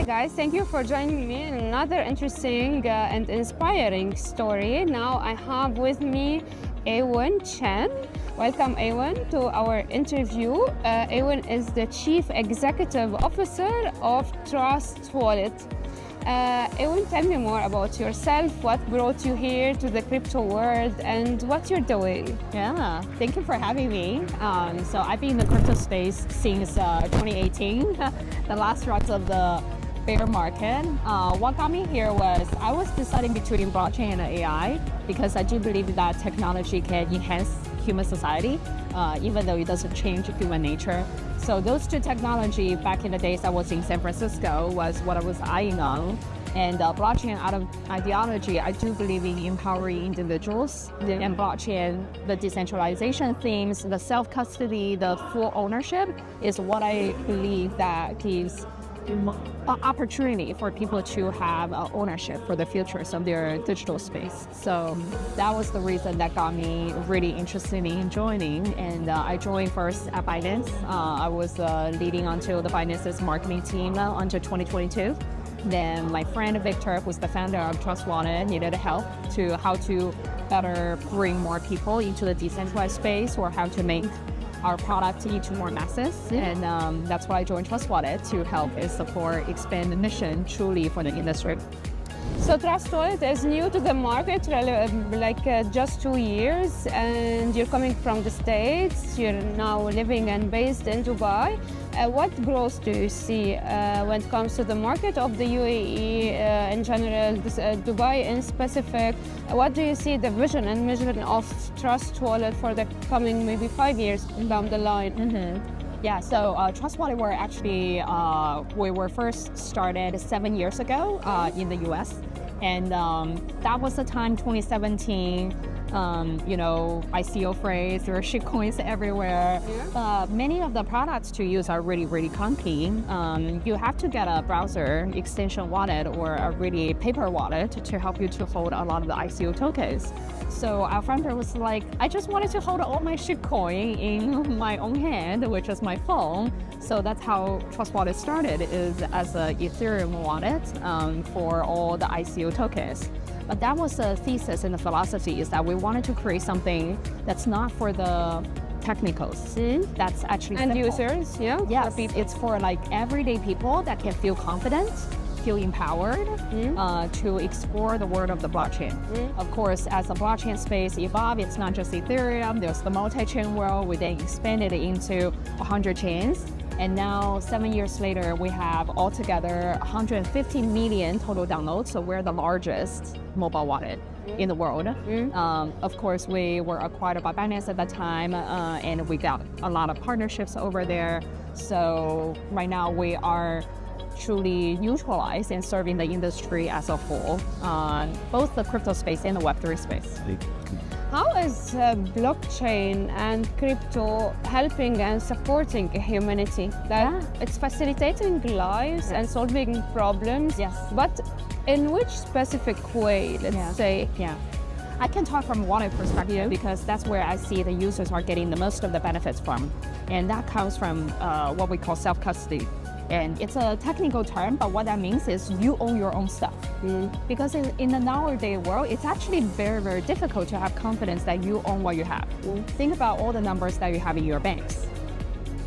Hi guys, thank you for joining me in another interesting and inspiring story. Now I have with me Eowyn Chen. Welcome Eowyn to our interview. Eowyn is the Chief Executive Officer of Trust Wallet. Eowyn, tell me more about yourself, what brought you here to the crypto world and what you're doing. Yeah, thank you for having me. So I've been in the crypto space since 2018, the last round of the bear market. What got me here was I was deciding between blockchain and AI because I do believe that technology can enhance human society, even though it doesn't change human nature. So those two technology back in the days I was in San Francisco was what I was eyeing on. And blockchain out of ideology, I do believe in empowering individuals. And blockchain, the decentralization themes, the self-custody, the full ownership is what I believe that gives an opportunity for people to have ownership for the futures of their digital space. So that was the reason that got me really interested in joining. And I joined first at Binance. I was leading onto the Binance's marketing team until 2022. Then my friend Victor, who's the founder of Trust Wallet, needed help to how to better bring more people into the decentralized space or how to make our product into more masses. And that's why I joined Trust Wallet to help and support, expand the mission truly for the industry. So Trust Wallet is new to the market, just 2 years, and you're coming from the States. You're now living and based in Dubai. What growth do you see when it comes to the market of the UAE in general, Dubai in specific? What do you see the vision and mission of Trust Wallet for the coming maybe 5 years down the line? Yeah, so Trust Wallet were actually, we were first started 7 years ago in the US. And that was the time, 2017, ICO phrase, there are shit coins everywhere. Many of the products to use are really, really clunky. You have to get a browser extension wallet or a really paper wallet to help you to hold a lot of the ICO tokens. So our founder was like, I just wanted to hold all my shitcoin in my own hand, which is my phone. So that's how Trust Wallet started, is as an Ethereum wallet for all the ICO tokens. But that was the thesis and the philosophy, is that we wanted to create something that's not for the technicals. That's actually and simple. Users, yeah? Yes, it's for like everyday people that can feel confident, feel empowered to explore the world of the blockchain. Of course, as the blockchain space evolved, it's not just Ethereum, there's the multi-chain world. We then expanded it into 100 chains. And now, 7 years later, we have altogether 150 million total downloads. So we're the largest mobile wallet in the world. Of course, we were acquired by Binance at that time, and we got a lot of partnerships over there. So right now, we are truly neutralized in serving the industry as a whole, both the crypto space and the Web3 space. How is blockchain and crypto helping and supporting humanity? It's facilitating lives and solving problems, but in which specific way, let's say? I can talk from a wallet perspective because that's where I see the users are getting the most of the benefits from. And that comes from what we call self-custody. And it's a technical term, but what that means is you own your own stuff. Because in the nowadays world, it's actually very, very difficult to have confidence that you own what you have. Think about all the numbers that you have in your banks.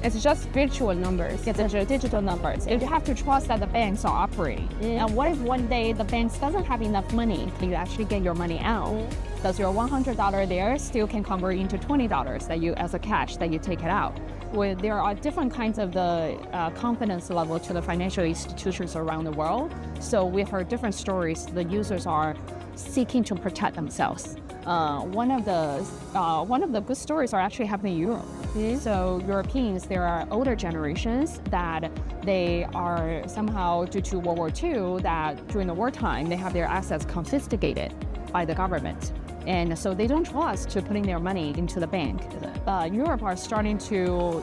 It's just virtual numbers. It's digital numbers. You have to trust that the banks are operating. And what if one day the banks doesn't have enough money to actually get your money out? Does your $100 there still can convert into $20 that you, as a cash, that you take it out? There are different kinds of the confidence level to the financial institutions around the world. So we've heard different stories. The users are seeking to protect themselves. One of the good stories are actually happening in Europe. So Europeans, there are older generations that they are somehow, due to World War II, that during the wartime, they have their assets confiscated by the government. And so they don't trust to putting their money into the bank. Europe are starting to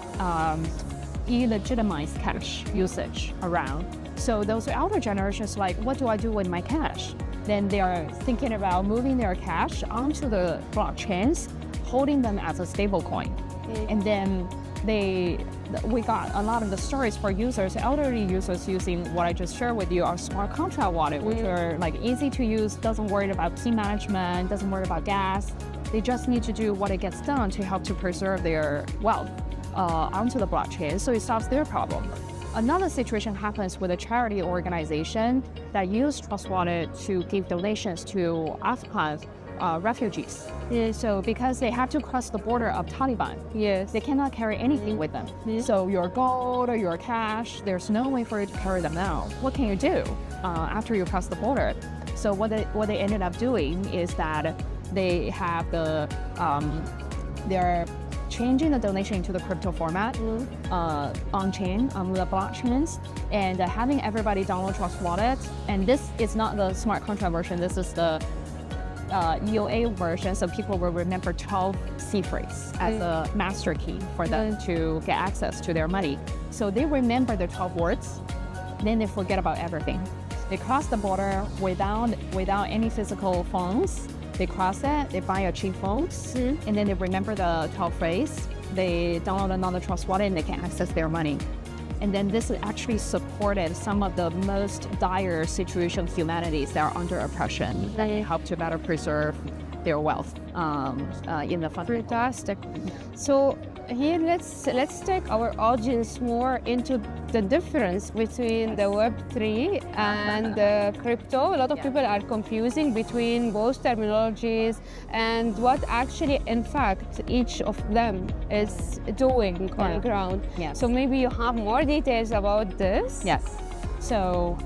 illegitimize cash usage around. So those elder generations like, what do I do with my cash? Then they are thinking about moving their cash onto the blockchains, holding them as a stable coin. And then we got a lot of the stories for users, elderly users using what I just shared with you, our smart contract wallet, which are like easy to use, doesn't worry about key management, doesn't worry about gas. They just need to do what it gets done to help to preserve their wealth onto the blockchain, so it solves their problem. Another situation happens with a charity organization that use Trust Wallet to give donations to Afghan refugees. Yes. So because they have to cross the border of Taliban, Yes. they cannot carry anything with them. So your gold or your cash, there's no way for you to carry them now. What can you do after you cross the border? So what they ended up doing is that they have they're changing the donation into the crypto format on-chain, on the blockchains, and having everybody download Trust Wallet. And this is not the smart contract version, this is the EOA version, so people will remember 12 C phrase as a master key for them to get access to their money. So they remember the 12 words, then they forget about everything. They cross the border without any physical phones. They cross it, they buy a cheap phone, and then they remember the 12 phrase. They download another Trust Wallet and they can access their money. And then this actually supported some of the most dire situations humanities that are under oppression. They help to better preserve their wealth in the fund. Fantastic. So here let's take our audience more into the difference between the Web3 and the crypto. A lot of people are confusing between both terminologies and what actually, in fact, each of them is doing on the ground. Yes. So maybe you have more details about this. Yes. So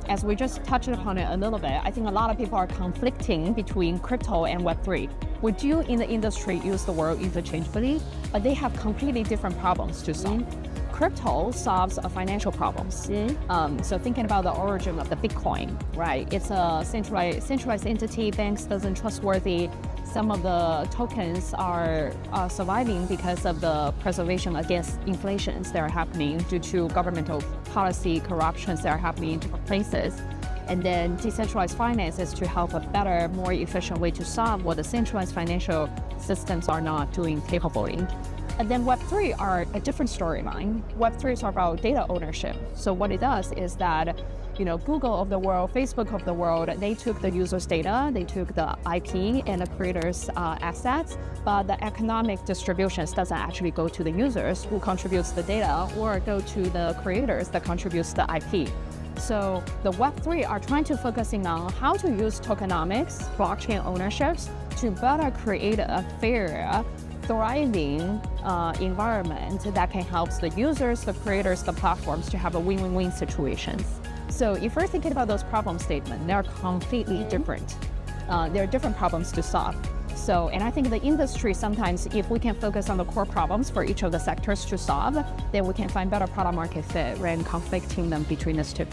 as we just touched upon it a little bit, I think a lot of people are conflicting between crypto and Web3. We do in the industry use the word interchangeably, but they have completely different problems to solve. Crypto solves financial problems. So thinking about the origin of the Bitcoin, right? It's a centralized entity, banks doesn't trustworthy. Some of the tokens are surviving because of the preservation against inflations that are happening due to governmental policy corruptions that are happening in different places. And then decentralized finance is to help a better, more efficient way to solve what the centralized financial systems are not doing capably. And then Web3 are a different storyline. Web3 is about data ownership. So what it does is that, Google of the world, Facebook of the world, they took the user's data, they took the IP and the creator's assets, but the economic distributions doesn't actually go to the users who contributes the data or go to the creators that contributes the IP. So the Web3 are trying to focusing on how to use tokenomics, blockchain ownerships to better create a fair, thriving environment that can help the users, the creators, the platforms to have a win-win-win situations. So if we're thinking about those problem statements, they're completely different. There are different problems to solve. So, and I think the industry sometimes, if we can focus on the core problems for each of the sectors to solve, then we can find better product market fit rather than conflicting them between these two.